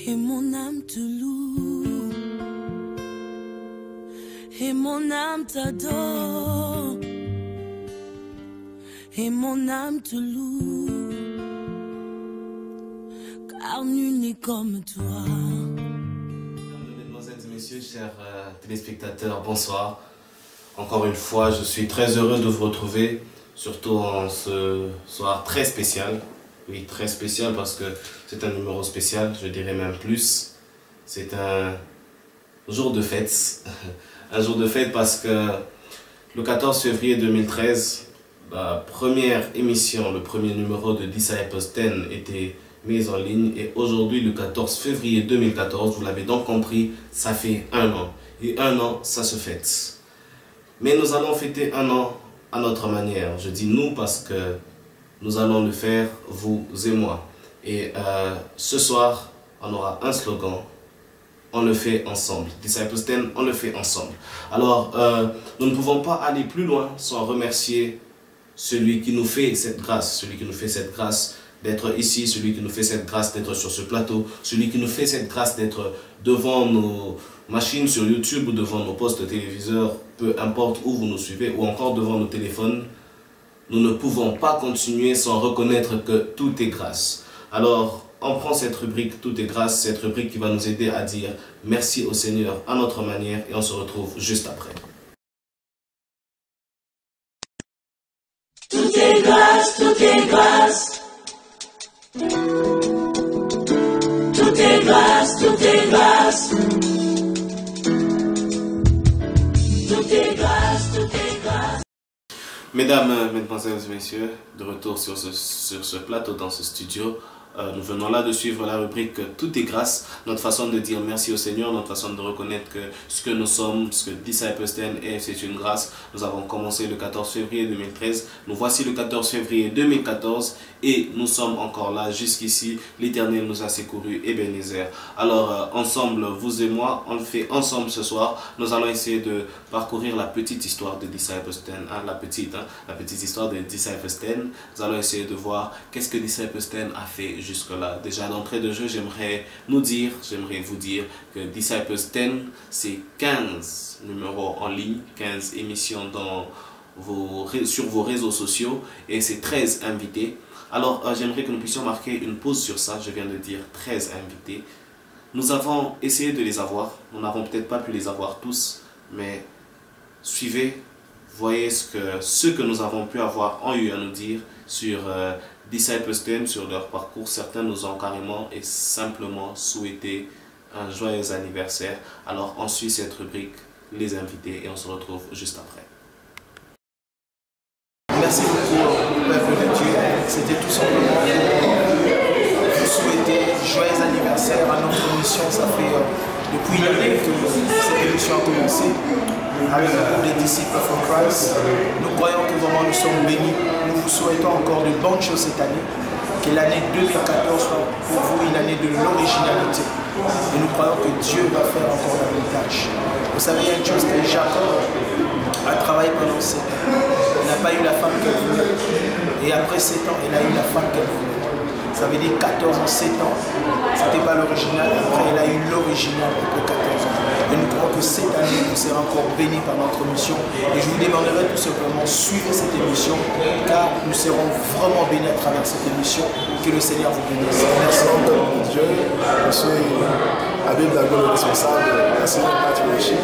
Et mon âme te loue, et mon âme t'adore, et mon âme te loue, car nul n'est comme toi. Mesdemoiselles et messieurs, chers téléspectateurs, bonsoir. Encore une fois, je suis très heureux de vous retrouver, surtout en ce soir très spécial. Oui, très spécial parce que c'est un numéro spécial, je dirais même plus. C'est un jour de fête. Un jour de fête parce que le 14 février 2013, la première émission, le premier numéro de Disciples 10 était mise en ligne. Et aujourd'hui, le 14 février 2014, vous l'avez donc compris, ça fait un an. Et un an, ça se fête. Mais nous allons fêter un an à notre manière. Je dis nous parce que nous allons le faire, vous et moi. Et ce soir, on aura un slogan. On le fait ensemble. Disciples 10, on le fait ensemble. Alors, nous ne pouvons pas aller plus loin sans remercier celui qui nous fait cette grâce. Celui qui nous fait cette grâce d'être ici, celui qui nous fait cette grâce d'être sur ce plateau, celui qui nous fait cette grâce d'être devant nos machines sur YouTube ou devant nos postes téléviseurs, peu importe où vous nous suivez, ou encore devant nos téléphones. Nous ne pouvons pas continuer sans reconnaître que tout est grâce. Alors, on prend cette rubrique « Tout est grâce », cette rubrique qui va nous aider à dire merci au Seigneur à notre manière et on se retrouve juste après. Tout est grâce, tout est grâce. Tout est grâce, tout est grâce. Tout est grâce, tout est grâce. Mesdames, mesdemoiselles et messieurs, de retour sur ce plateau dans ce studio, nous venons là de suivre la rubrique « Tout est grâce », notre façon de dire merci au Seigneur, notre façon de reconnaître que ce que nous sommes, ce que Disciples 10 est, c'est une grâce. Nous avons commencé le 14 février 2013, nous voici le 14 février 2014 et nous sommes encore là jusqu'ici. L'Éternel nous a secourus, Ebenezer. Alors ensemble, vous et moi, on le fait ensemble ce soir. Nous allons essayer de parcourir la petite histoire de Disciples 10, la petite histoire de Disciples 10. Nous allons essayer de voir qu'est-ce que Disciples 10 a fait jusque-là. Déjà d'entrée de jeu, j'aimerais vous dire que Disciples 10, c'est 15 numéros en ligne, 15 émissions sur vos réseaux sociaux et c'est 13 invités. Alors j'aimerais que nous puissions marquer une pause sur ça. Je viens de dire 13 invités. Nous avons essayé de les avoir. Nous n'avons peut-être pas pu les avoir tous, mais suivez, voyez ce que nous avons pu avoir ont eu à nous dire sur Disciples 10, sur leur parcours. Certains nous ont carrément et simplement souhaité un joyeux anniversaire. Alors on suit cette rubrique, les invités, et on se retrouve juste après. Merci beaucoup, peuple de Dieu. C'était tout simplement pour vous souhaiter joyeux anniversaire à notre émission. Ça fait depuis une année que cette émission a commencé avec le groupe des Disciples for Christ. Nous croyons que vraiment nous sommes bénis. Nous vous souhaitons encore de bonnes choses cette année. Que l'année 2014 soit pour vous une année de l'originalité. Et nous croyons que Dieu va faire encore davantage. Vous savez, il y a une chose que Jacob a travaillé pendant 7 ans. Il n'a pas eu la femme qu'elle voulait. Et après 7 ans, il a eu la femme qu'elle voulait. Ça veut dire 14 ans, 7 ans. Ce n'était pas l'original. Après, il a eu l'original après 14 ans. Et nous croyons que cette année, nous serons encore bénis par notre mission. Et je vous demanderai tout simplement, suivez cette émission, car nous serons vraiment bénis à travers cette émission. Que le Seigneur vous bénisse. Merci beaucoup, Dieu. Je suis Habib Dago, le responsable de la Seigneur Patriarchie.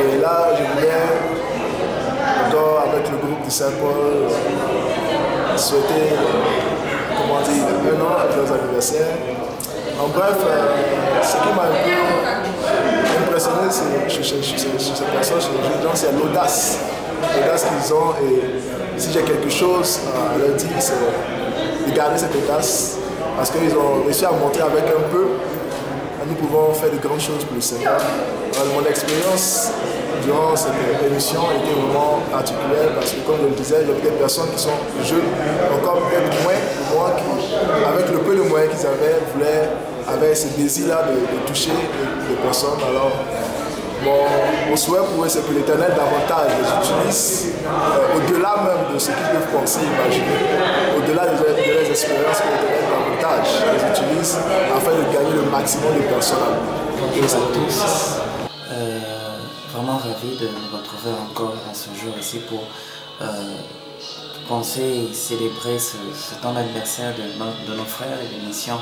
Et là, je voulais encore avec le groupe Disciples souhaiter, comment dire, un an à leurs anniversaires. En bref, ce qui m'a un peu impressionné chez ces personnes, chez les gens, c'est l'audace. L'audace qu'ils ont, et si j'ai quelque chose à leur dire, c'est de garder cette audace, parce qu'ils ont réussi à montrer avec un peu, nous pouvons faire de grandes choses pour le Seigneur. Mon expérience durant cette émission était vraiment particulière parce que, comme je le disais, il y avait des personnes qui sont jeunes, encore peut-être moins que moi, qui, avec le peu de moyens qu'ils avaient ce désir-là de toucher les personnes. Alors, mon souhait pour eux, c'est que l'Éternel davantage les utilise au-delà même de ce qu'ils peuvent penser, imaginer, au-delà de leurs expériences, que l'Éternel davantage avantages qu'ils utilisent afin de gagner le maximum de personnes à lui. Bonjour à tous. Vraiment ravi de nous retrouver encore à ce jour ici pour penser et célébrer ce temps d'anniversaire de nos frères et de mission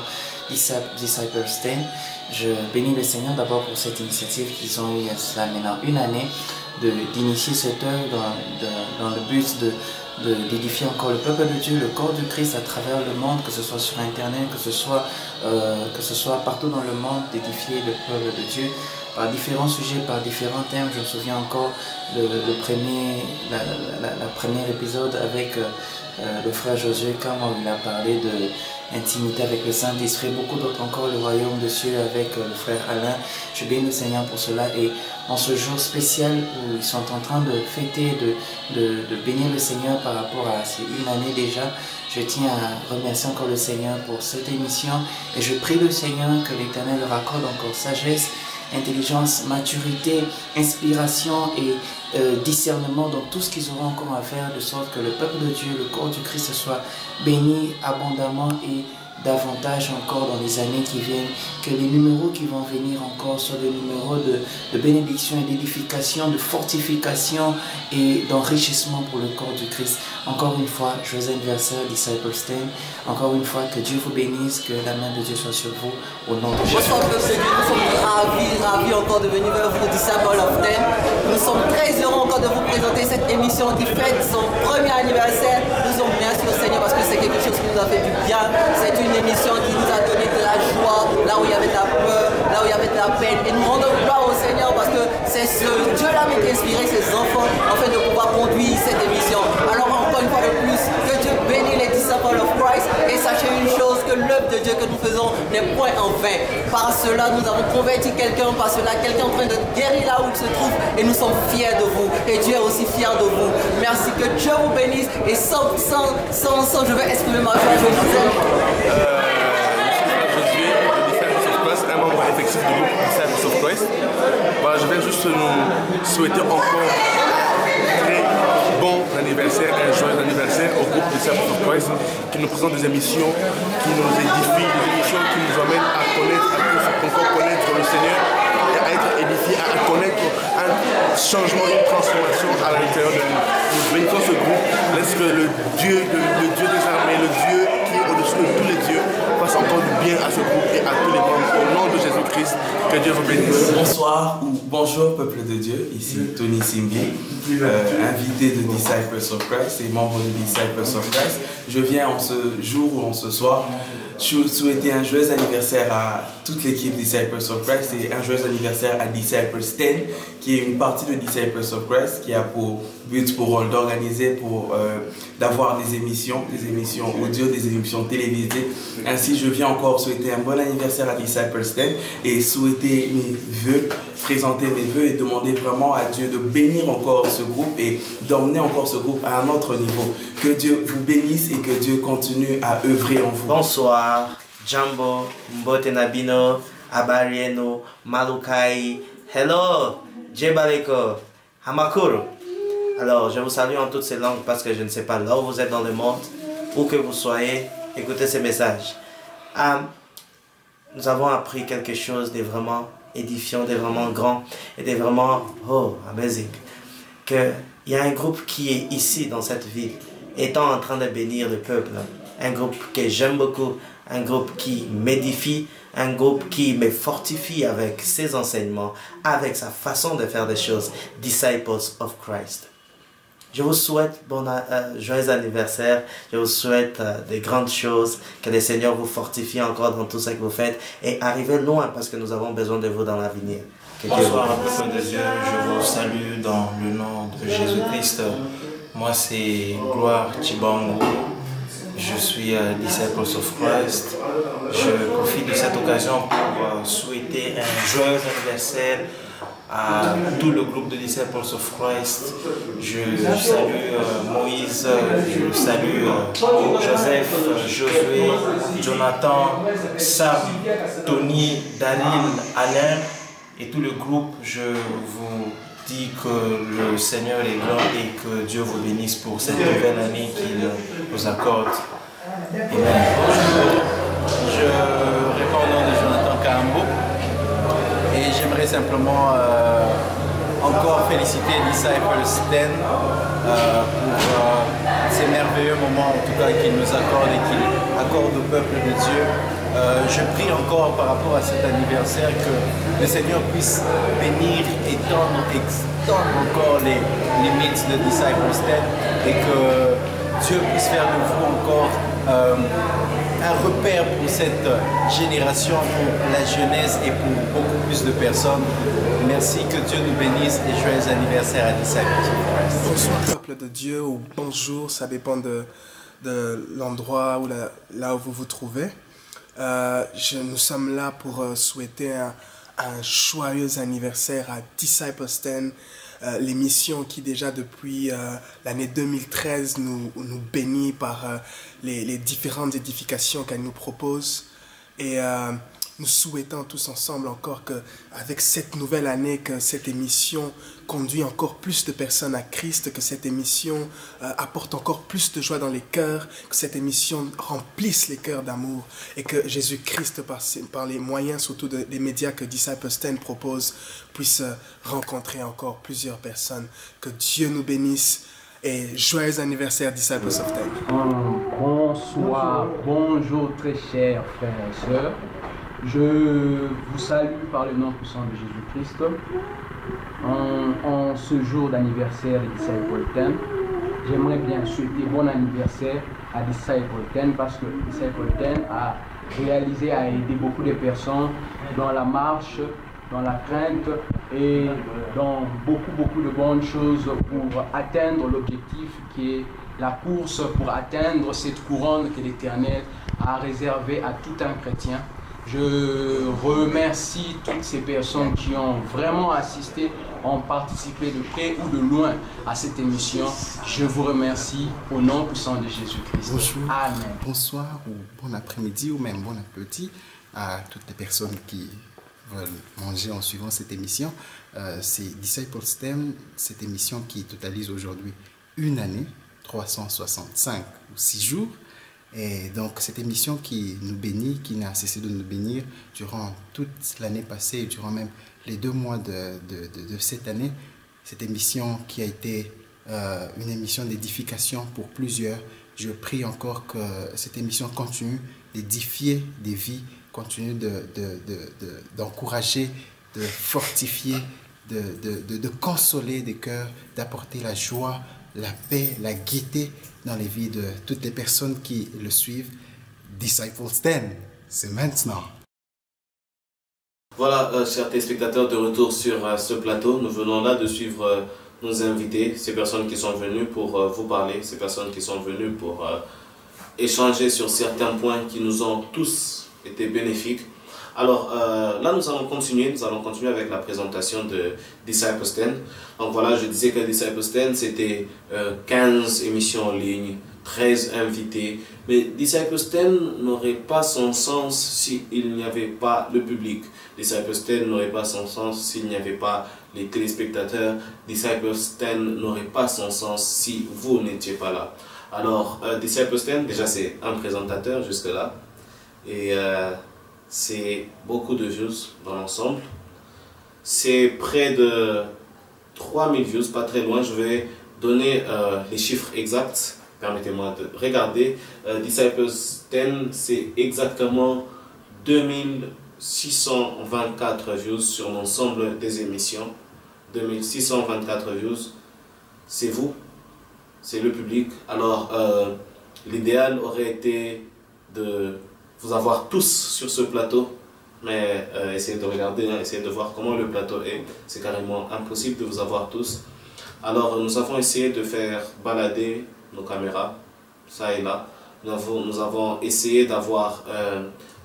Disciple Stand. Je bénis le Seigneur d'abord pour cette initiative qu'ils ont eu il y a cela maintenant une année d'initier cette œuvre dans le but d'édifier encore le peuple de Dieu, le corps du Christ à travers le monde, que ce soit sur Internet, que ce soit partout dans le monde, d'édifier le peuple de Dieu par différents sujets, par différents thèmes. Je me souviens encore le premier épisode avec le frère Josué, quand il a parlé de intimité avec le Saint-Esprit, beaucoup d'autres encore, le royaume de cieux avec le frère Alain. Je bénis le Seigneur pour cela, et en ce jour spécial où ils sont en train de fêter, de bénir le Seigneur par rapport à ces une année déjà, je tiens à remercier encore le Seigneur pour cette émission, et je prie le Seigneur que l'Éternel leur accorde encore sagesse, intelligence, maturité, inspiration et discernement dans tout ce qu'ils auront encore à faire, de sorte que le peuple de Dieu, le corps du Christ soit béni abondamment et davantage encore dans les années qui viennent, que les numéros qui vont venir encore soient des numéros de bénédiction et d'édification, de fortification et d'enrichissement pour le corps du Christ. Encore une fois, joyeux anniversaire Disciple Stand. Encore une fois, que Dieu vous bénisse, que la main de Dieu soit sur vous, au nom de Jésus. Bonsoir peuple de Dieu, nous sommes ravis encore de venir vers vous, Disciple of Stand. Nous sommes très heureux encore de vous présenter cette émission qui fête son premier anniversaire. Nous sommes bien sûr Seigneur parce que c'est quelque chose qui nous a fait du bien. C'est une émission qui nous a donné de la joie, là où il y avait de la peur, là où il y avait de la peine. Et nous rendons gloire au Seigneur parce que c'est ce Dieu-là qui a inspiré ses enfants afin de pouvoir conduire cette émission. Alors encore une fois de plus, que Dieu bénisse les disciples of Christ, et sachez une chose, que l'œuvre de Dieu que nous faisons n'est point en vain. Par cela, nous avons converti quelqu'un, par cela, quelqu'un est en train de guérir là où il se trouve, et nous sommes fiers de vous, et Dieu est aussi fier de vous. Merci, que Dieu vous bénisse, et sans je vais exprimer ma joie, je vous aime. Un membre effectif du groupe Disciples of Christ. Voilà, je vais juste nous souhaiter encore un très bon anniversaire, un joyeux anniversaire au groupe Disciples of Christ, qui nous présente des émissions qui nous édifient, des émissions qui nous amènent à connaître, à encore connaître le Seigneur, et à être édifiés, à connaître un changement, une transformation à l'intérieur de nous. Nous bénissons ce groupe, laisse que le Dieu des armées, le Dieu qui est au-dessus de tous les dieux, fasse encore du bien à ce groupe et à tous les membres. Au nom de Jésus-Christ, que Dieu vous bénisse. Bonsoir ou bonjour peuple de Dieu, ici Tony Simbi, invité de Disciples of Christ et membre de Disciples of Christ. Je viens en ce jour ou en ce soir souhaiter un joyeux anniversaire à toute l'équipe Disciples of Christ et un joyeux anniversaire à Disciples Stand, qui est une partie de Disciples of Christ qui a pour but, pour rôle d'organiser, d'avoir des émissions audio, des émissions télévisées. Ainsi, je viens encore souhaiter un bon anniversaire à Disciples Stand et souhaiter mes vœux, présenter mes vœux et demander vraiment à Dieu de bénir encore ce groupe et d'emmener encore ce groupe à un autre niveau. Que Dieu vous bénisse et que Dieu continue à œuvrer en vous. Bonsoir, Jambo, Mbotenabino, Abarieno, Malukai, hello, Jebaleko, Hamakuru. Alors, je vous salue en toutes ces langues parce que je ne sais pas là où vous êtes dans le monde, où que vous soyez, écoutez ces messages. Nous avons appris quelque chose de vraiment édifiant, de vraiment grand et de vraiment, amazing. Qu'il y a un groupe qui est ici dans cette ville, étant en train de bénir le peuple. Un groupe que j'aime beaucoup, un groupe qui m'édifie, un groupe qui me fortifie avec ses enseignements, avec sa façon de faire des choses. Disciples of Christ. Je vous souhaite joyeux anniversaire, je vous souhaite de grandes choses, que le Seigneur vous fortifie encore dans tout ce que vous faites et arrivez loin parce que nous avons besoin de vous dans l'avenir. Bonsoir peuple de Dieu, je vous salue dans le nom de Jésus-Christ. Moi c'est Gloire Chibango, je suis Disciples of Christ. Je profite de cette occasion pour souhaiter un joyeux anniversaire à tout le groupe de Disciples of Christ. Je salue Moïse, je salue Joseph, Josué, Jonathan, Sam, Tony, Daryl, Alain et tout le groupe. Je vous dis que le Seigneur est grand et que Dieu vous bénisse pour cette nouvelle année qu'il nous accorde. Amen. simplement encore féliciter Disciple Sten pour ces merveilleux moments en tout cas qu'il nous accorde et qu'il accorde au peuple de Dieu. Je prie encore par rapport à cet anniversaire que le Seigneur puisse bénir, extendre encore les limites de Disciple Sten et que Dieu puisse faire de vous encore un repère pour cette génération, pour la jeunesse et pour beaucoup plus de personnes. Merci, que Dieu nous bénisse et joyeux anniversaire à Disciples of Christ. Bonsoir peuple de Dieu ou bonjour, ça dépend de l'endroit ou là où vous vous trouvez. Nous sommes là pour souhaiter un joyeux anniversaire à Disciple Sten, l'émission qui déjà depuis l'année 2013 nous bénit par les différentes édifications qu'elle nous propose. Et nous souhaitons tous ensemble encore qu'avec cette nouvelle année, que cette émission conduit encore plus de personnes à Christ, que cette émission apporte encore plus de joie dans les cœurs, que cette émission remplisse les cœurs d'amour et que Jésus-Christ, par les moyens surtout des médias que Disciple Sten propose, puisse rencontrer encore plusieurs personnes. Que Dieu nous bénisse et joyeux anniversaire Disciples of Sten. Bonsoir, bonjour très chers frères et sœurs. Je vous salue par le nom puissant de Jésus-Christ. En ce jour d'anniversaire de Disciple Sten, j'aimerais bien souhaiter bon anniversaire à Disciple Sten parce que Disciple Sten a réalisé, a aidé beaucoup de personnes dans la marche, dans la crainte et dans beaucoup de bonnes choses pour atteindre l'objectif qui est la course pour atteindre cette couronne que l'Éternel a réservée à tout un chrétien. Je remercie toutes ces personnes qui ont vraiment assisté, ont participé de près ou de loin à cette émission. Je vous remercie au nom puissant de Jésus-Christ. Bonjour, Amen. Bonsoir ou bon après-midi ou même bon appétit à toutes les personnes qui veulent manger en suivant cette émission. C'est Disciple Sten, cette émission qui totalise aujourd'hui une année, 365 ou 6 jours. Et donc cette émission qui nous bénit, qui n'a cessé de nous bénir durant toute l'année passée et durant même les 2 mois de cette année, cette émission qui a été une émission d'édification pour plusieurs. Je prie encore que cette émission continue d'édifier des vies, continue d'encourager, de fortifier, de consoler des cœurs, d'apporter la joie, la paix, la gaieté dans les vies de toutes les personnes qui le suivent. Disciple Sten, c'est maintenant. Voilà, chers téléspectateurs, de retour sur ce plateau. Nous venons là de suivre nos invités, ces personnes qui sont venues pour vous parler, ces personnes qui sont venues pour échanger sur certains points qui nous ont tous été bénéfiques. Alors là, nous allons continuer avec la présentation de Disciple Sten. Donc voilà, je disais que Disciple Sten, c'était 15 émissions en ligne, 13 invités. Mais Disciple Sten n'aurait pas son sens s'il n'y avait pas le public. Disciple Sten n'aurait pas son sens s'il n'y avait pas les téléspectateurs. Disciple Sten n'aurait pas son sens si vous n'étiez pas là. Alors, Disciple Sten, déjà c'est un présentateur jusque-là. Et c'est beaucoup de views dans l'ensemble. C'est près de 3000 views, pas très loin. Je vais donner les chiffres exacts. Permettez-moi de regarder. Disciple Sten, c'est exactement 2624 views sur l'ensemble des émissions. 2624 views. C'est vous, c'est le public. Alors, l'idéal aurait été de vous avoir tous sur ce plateau, mais essayez de regarder, essayez de voir comment le plateau est. C'est carrément impossible de vous avoir tous. Alors nous avons essayé de faire balader nos caméras, ça et là. Nous avons essayé d'avoir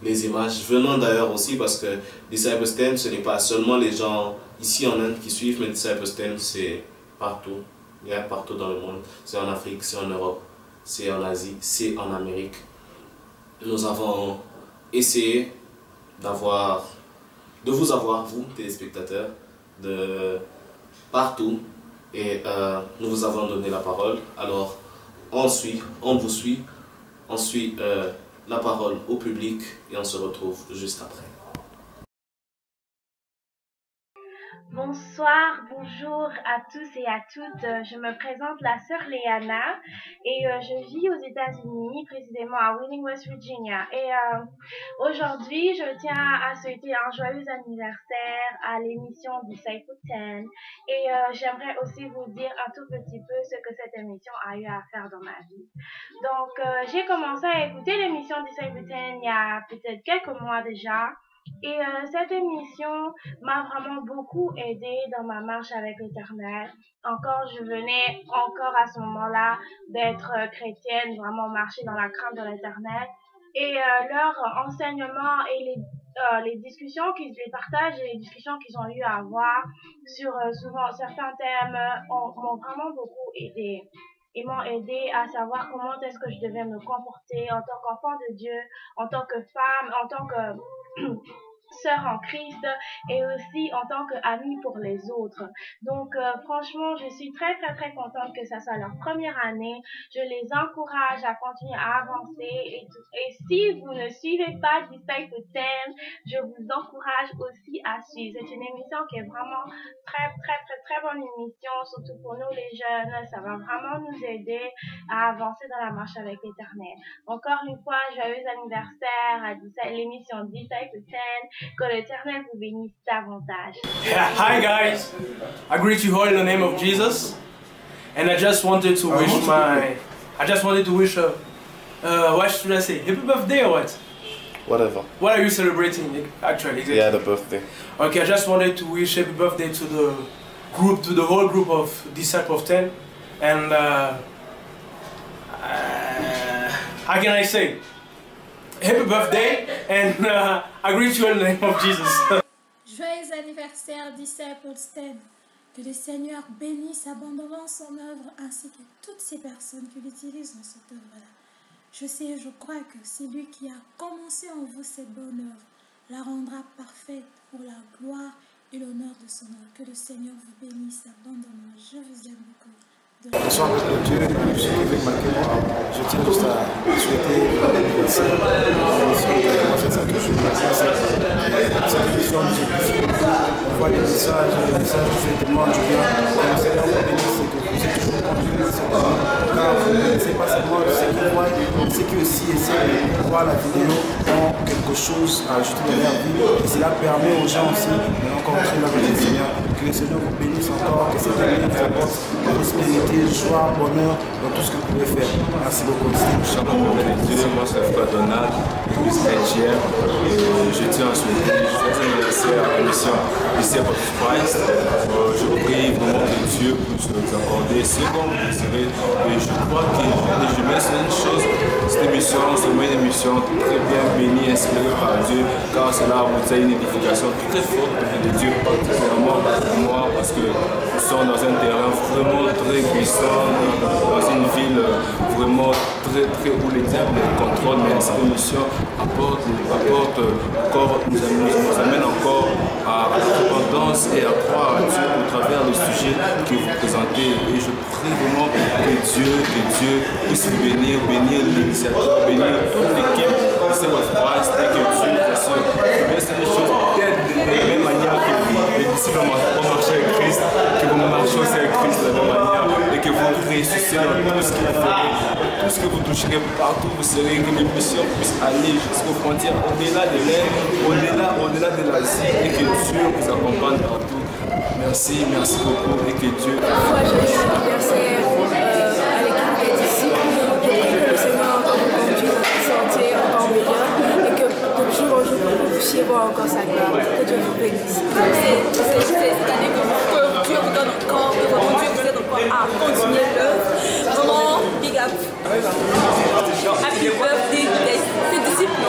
les images venant d'ailleurs aussi, parce que Disciple Sten, ce n'est pas seulement les gens ici en Inde qui suivent, mais Disciple Sten, c'est partout. Il y a partout dans le monde. C'est en Afrique, c'est en Europe, c'est en Asie, c'est en Amérique. Nous avons essayé de vous avoir, vous, téléspectateurs, de partout, et nous vous avons donné la parole. Alors, on vous suit, on suit la parole au public, et on se retrouve juste après. Bonsoir, bonjour à tous et à toutes. Je me présente la sœur Léana et je vis aux États-Unis, précisément à Wheeling, West Virginia. Et aujourd'hui, je tiens à souhaiter un joyeux anniversaire à l'émission Disciple 10. Et j'aimerais aussi vous dire un tout petit peu ce que cette émission a eu à faire dans ma vie. Donc, j'ai commencé à écouter l'émission Disciple 10 il y a peut-être quelques mois déjà. Et cette émission m'a vraiment beaucoup aidée dans ma marche avec l'Éternel. Je venais encore à ce moment-là d'être chrétienne, vraiment marcher dans la crainte de l'Éternel. Et leur enseignement et les discussions les partages et les discussions qu'ils ont eu à avoir sur souvent certains thèmes m'ont vraiment beaucoup aidée. Ils m'ont aidé à savoir comment est-ce que je devais me comporter en tant qu'enfant de Dieu, en tant que femme, en tant que sœur en Christ et aussi en tant qu'amie pour les autres. Donc franchement, je suis très contente que ça soit leur première année. Je les encourage à continuer à avancer et si vous ne suivez pas Disciple 10, je vous encourage aussi à suivre. C'est une émission qui est vraiment très bonne émission, surtout pour nous les jeunes. Ça va vraiment nous aider à avancer dans la marche avec l'Éternel. Encore une fois, joyeux anniversaire à l'émission Disciple 10. Que l'Éternel vous bénisse davantage. Yeah, hi guys, I greet you all in the name of Jesus, and I just wanted to wish what should I say? Happy birthday or what? Whatever. What are you celebrating actually? Exactly? Yeah, the birthday. Okay, I just wanted to wish happy birthday to the group, to the whole group of Disciple of 10, and how can I say? Happy birthday, and I greet you in the name of Jesus. Joyeux anniversaire, Disciple 10. Que le Seigneur bénisse abondamment son œuvre ainsi que toutes ces personnes qui l'utilisent dans cette œuvre-là. Je sais, je crois que c'est lui qui a commencé en vous cette bonne œuvre, la rendra parfaite pour la gloire et l'honneur de son œuvre. Que le Seigneur vous bénisse abondamment. Je vous aime beaucoup. Bonsoir, Dieu, je suis avec Maquet. Je tiens juste à souhaiter l'anniversaire de l'émission qui a fait ça toujours. Cette émission, on voit les messages, je demande, je viens, que le Seigneur vous bénisse et que vous êtes toujours conduits dans cette année. Car vous ne connaissez pas seulement ceux qui voient, ceux qui aussi essaient de voir la vidéo ont quelque chose à ajouter dans leur vie. Et cela permet aux gens aussi de rencontrer l'œuvre du Seigneur. Que le Seigneur vous bénisse encore, que cette année vous apporte prospérité, joie, bonheur dans tout ce que vous pouvez faire. Merci beaucoup. Moi, c'est le frère Donald, église chrétienne. Je tiens à souhaiter joyeux anniversaire à la mission Disciple of Christ. Je prie vraiment que Dieu puisse nous accorder ce qu'on vous désirez. Et je crois que je mets sur une chose, cette émission, c'est une émission très bien bénie, inspirée par Dieu, car cela vous a une édification très forte de Dieu, particulièrement pour moi, parce que nous sommes dans un terrain vraiment très puissant, dans une ville vraiment très où les diables contrôlent, mais cette émission apporte encore, nous amène encore à la repentance et à croire à Dieu au travers du sujet que vous présentez. Et je prie vraiment que Dieu puisse vous bénir l'initiative, bénir toute l'équipe de Disciple of Christ et que Dieu, bien sûr, fasse les choses de la même manière que les disciples ont marché avec Christ, que vous marchez aussi avec Christ de la même manière et que vous réussissez dans tout ce que vous ferez, tout ce que vous toucherez, partout vous serez, que les missions puissent aller jusqu'aux frontières, au-delà de l'air, au-delà de l'Asie et que Dieu vous accompagne partout. Merci beaucoup et que Dieu... Joyeux anniversaire à l'équipe des disciples. Je prie que le Seigneur encore vous conduise dans une santé encore meilleure et que de jour en jour vous puissiez voir encore sa gloire. Que Dieu vous bénisse. C'est cette année que Dieu vous donne encore, que vraiment Dieu vous aide encore à continuer l'œuvre. Vraiment, big up. Happy birthday, c'est disciples.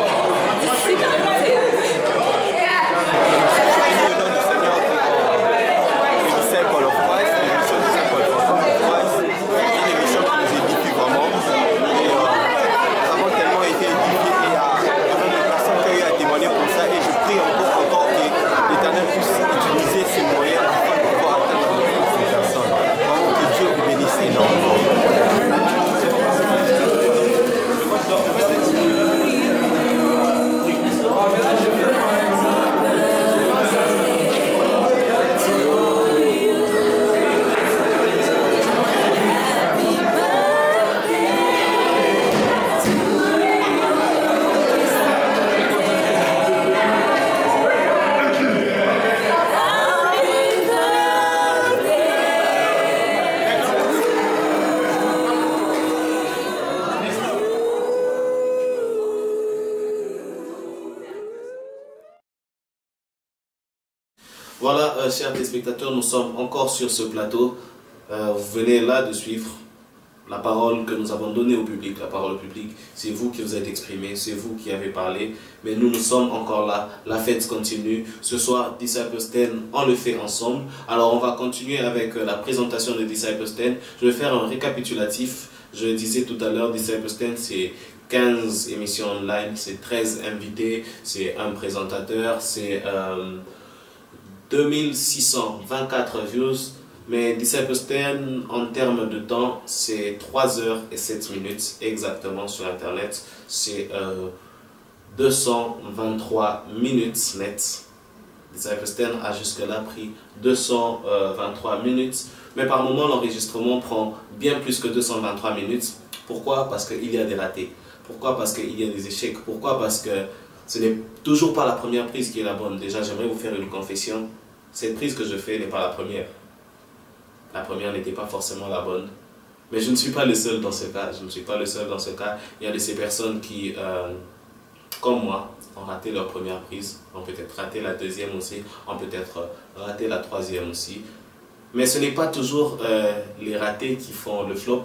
Voilà, chers téléspectateurs, nous sommes encore sur ce plateau. Vous venez là de suivre la parole que nous avons donnée au public. La parole au public, c'est vous qui vous êtes exprimé, c'est vous qui avez parlé. Mais nous sommes encore là. La fête continue. Ce soir, Disciples 10, on le fait ensemble. Alors, on va continuer avec la présentation de Disciples 10. Je vais faire un récapitulatif. Je disais tout à l'heure, Disciples 10, c'est 15 émissions online, c'est 13 invités, c'est un présentateur, c'est 2624 views. Mais Disciples 10, en termes de temps, c'est 3 heures et 7 minutes exactement sur Internet. C'est 223 minutes net. Disciples 10 a jusque-là pris 223 minutes. Mais par moment, l'enregistrement prend bien plus que 223 minutes. Pourquoi? Parce qu'il y a des ratés. Pourquoi? Parce qu'il y a des échecs. Pourquoi? Parce que ce n'est toujours pas la première prise qui est la bonne. Déjà, j'aimerais vous faire une confession. Cette prise que je fais n'est pas la première. La première n'était pas forcément la bonne. Mais je ne suis pas le seul dans ce cas. Je ne suis pas le seul dans ce cas. Il y a de ces personnes qui, comme moi, ont raté leur première prise, ont peut-être raté la deuxième aussi, ont peut-être raté la troisième aussi. Mais ce n'est pas toujours les ratés qui font le flop.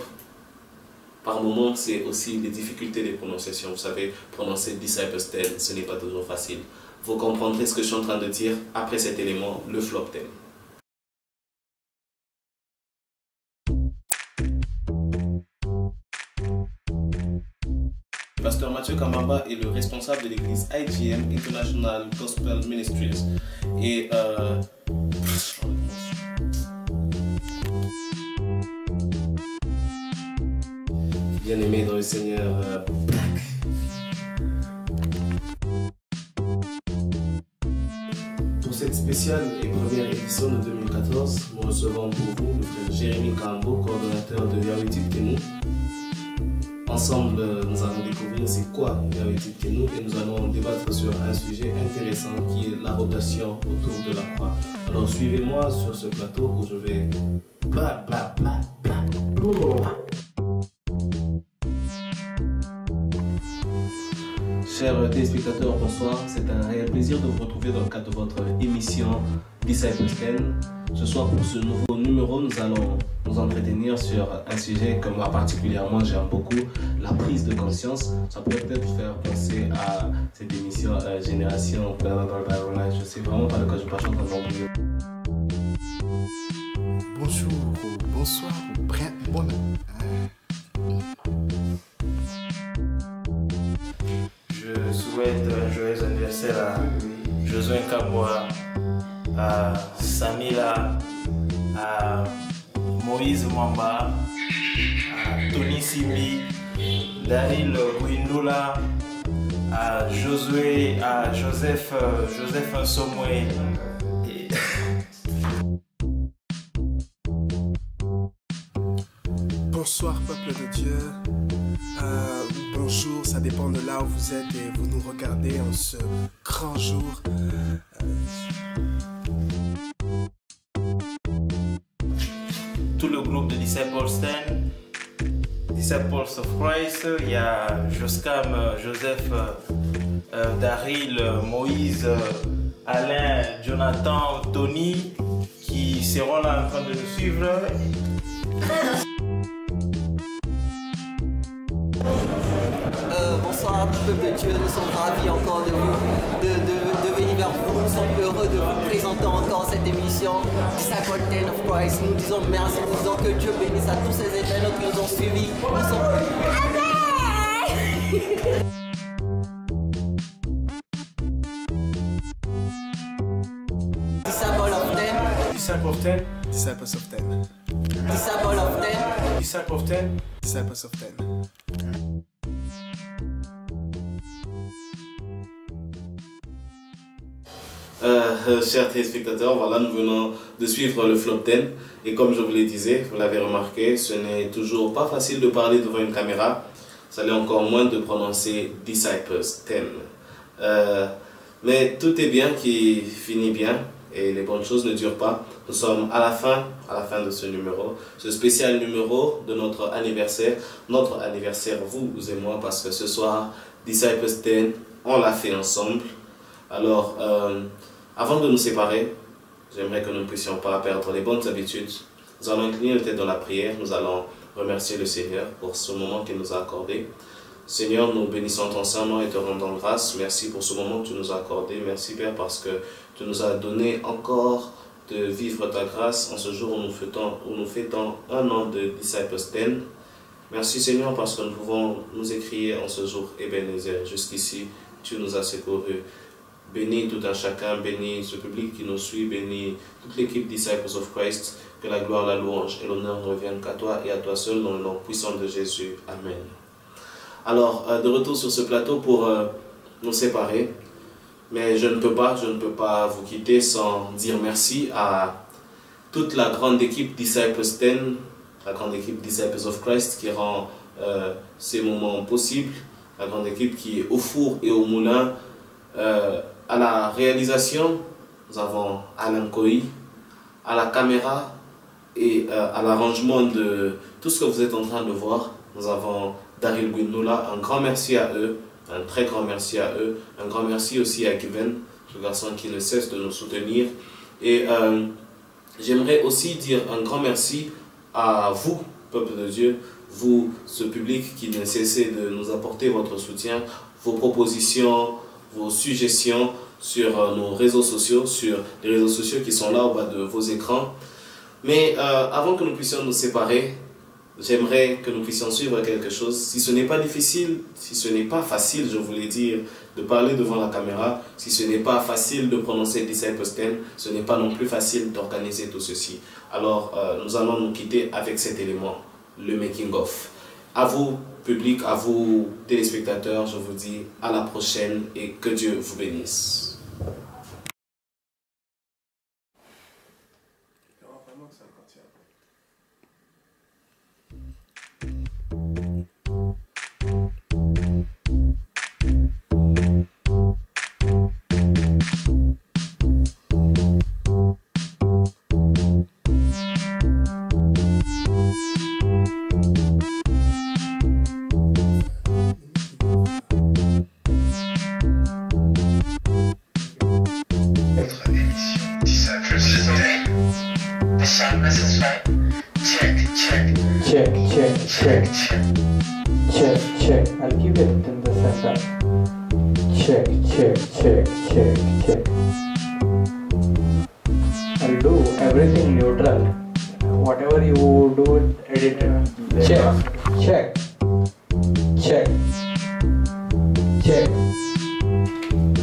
Par moments, c'est aussi les difficultés de prononciation. Vous savez, prononcer Disciples 10, ce n'est pas toujours facile. Vous comprendrez ce que je suis en train de dire après cet élément, le flop 10. Pasteur Mathieu Kamamba est le responsable de l'église IGM, International Gospel Ministries. Et bien aimé dans le Seigneur, pour cette spéciale et première édition de 2014, nous recevons pour vous le frère Jérémy Kambo, coordonnateur de Yahweh Titkenu. Ensemble, nous allons découvrir c'est quoi Yahweh Titkenu et nous allons débattre sur un sujet intéressant qui est la rotation autour de la croix. Alors suivez-moi sur ce plateau où je vais Chers téléspectateurs, bonsoir. C'est un réel plaisir de vous retrouver dans le cadre de votre émission Disciples 10. Ce soir, pour ce nouveau numéro, nous allons nous entretenir sur un sujet que moi particulièrement j'aime beaucoup, la prise de conscience. Ça pourrait peut-être faire penser à cette émission Génération blablabla. Je sais vraiment pas de quoi je parle, en anglais. Bonjour, bonsoir, bon. Je souhaite un joyeux anniversaire à Josué Kaboa, à Samila, à Moïse Mwamba, à Tony Simbi, Daryl Guindula, à Josué, à Joseph Nsomwe. Bonsoir peuple de Dieu, bonjour, ça dépend de là où vous êtes et vous nous regardez en ce grand jour. Tout le groupe de Disciples 10, Disciples of Christ, il y a Joscam, Joseph, Daryl, Moïse, Alain, Jonathan, Tony qui seront là en train de nous suivre. Bonsoir peuple de Dieu, nous sommes ravis encore de venir vers vous, nous sommes heureux de vous présenter encore cette émission Disciples 10 of Christ. Nous disons merci, nous disons que Dieu bénisse à tous ces internautes qui nous ont suivis. Nous sommes... Disciples of 10. Disciples of 10. Disciples of 10. Disciples of 10. Disciples of 10. Disciples of 10. Chers téléspectateurs, voilà, nous venons de suivre le flop 10 et comme je vous le disais, vous l'avez remarqué, ce n'est toujours pas facile de parler devant une caméra, ça l'est encore moins de prononcer Disciples 10. Mais tout est bien qui finit bien et les bonnes choses ne durent pas. Nous sommes à la fin de ce numéro, ce spécial numéro de notre anniversaire vous et moi, parce que ce soir, Disciples 10, on l'a fait ensemble. Alors, avant de nous séparer, j'aimerais que nous ne puissions pas perdre les bonnes habitudes. Nous allons incliner nos têtes dans la prière, nous allons remercier le Seigneur pour ce moment qu'il nous a accordé. Seigneur, nous bénissons ton Saint-Nom et te rendons grâce. Merci pour ce moment que tu nous as accordé. Merci Père parce que tu nous as donné encore de vivre ta grâce en ce jour où nous fêtons 1 an de Disciples 10. Merci Seigneur parce que nous pouvons nous écrier en ce jour Ebenezer. Jusqu'ici, tu nous as secourus. Bénis tout un chacun, bénis ce public qui nous suit, bénis toute l'équipe Disciples of Christ. Que la gloire, la louange et l'honneur ne reviennent qu'à toi et à toi seul dans le nom puissant de Jésus. Amen. Alors, de retour sur ce plateau pour nous séparer. Mais je ne peux pas vous quitter sans dire merci à toute la grande équipe Disciples 10, la grande équipe Disciples of Christ qui rend ces moments possibles, la grande équipe qui est au four et au moulin. À la réalisation, nous avons Alain Kohi, à la caméra et à l'arrangement de tout ce que vous êtes en train de voir, nous avons Daryl Gwindola. Un grand merci à eux, un très grand merci à eux, un grand merci aussi à Given, ce garçon qui ne cesse de nous soutenir. Et j'aimerais aussi dire un grand merci à vous, peuple de Dieu, vous, ce public qui ne cessez de nous apporter votre soutien, vos propositions, vos suggestions sur nos réseaux sociaux, sur les réseaux sociaux qui sont là au bas de vos écrans. Mais avant que nous puissions nous séparer, j'aimerais que nous puissions suivre quelque chose. Si ce n'est pas difficile, si ce n'est pas facile, je voulais dire, de parler devant la caméra, si ce n'est pas facile de prononcer Disciples 10, ce n'est pas non plus facile d'organiser tout ceci. Alors, nous allons nous quitter avec cet élément, le making-of. À vous, public, à vous, téléspectateurs, je vous dis à la prochaine et que Dieu vous bénisse. Check. I'll keep it in the center. Check. I'll do everything neutral. Whatever you do, edit it. Check.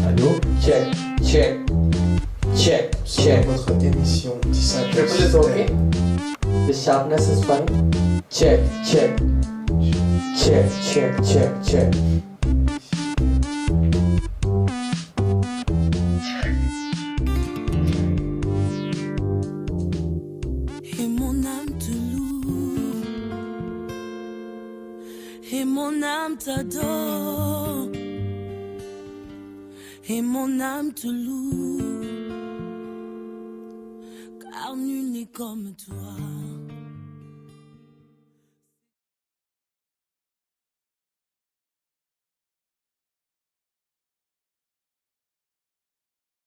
Allô? Check. Votre émission Disciples. Triple is okay. The sharpness is fine. Check. Et mon âme te loue, et mon âme t'adore, et mon âme te loue, car nul n'est comme toi.